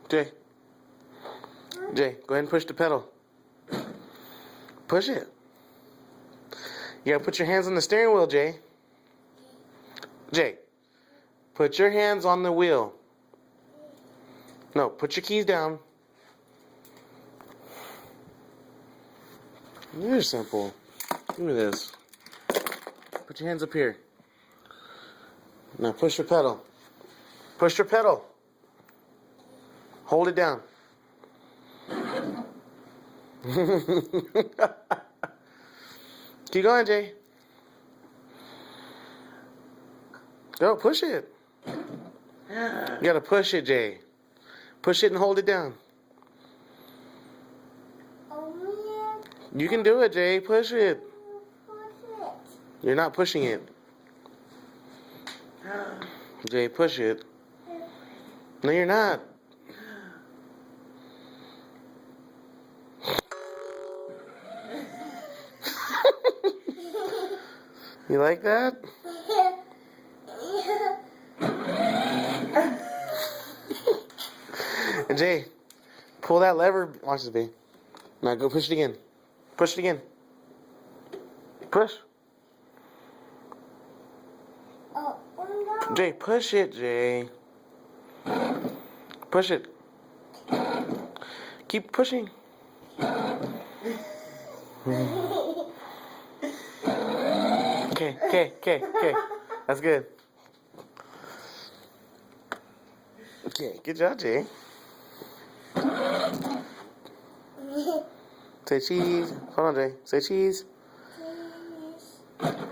Jay. Jay, go ahead and push the pedal. Push it. You gotta put your hands on the steering wheel, Jay. Jay, put your hands on the wheel. No, put your keys down. You're simple. Give me this. Put your hands up here. Now push your pedal. Push your pedal. Hold it down. Keep going, Jay. Go, push it. You gotta push it, Jay. Push it and hold it down. You can do it, Jay. Push it. You're not pushing it. Jay, push it. No, you're not. You like that? And Jay, pull that lever. Watch this, babe. Now go push it again. Push it again. Push. Jay, push it, Jay. Push it. Keep pushing. Okay. That's good. Okay, good job, Jay. Say cheese. Hold on, Jay. Say cheese.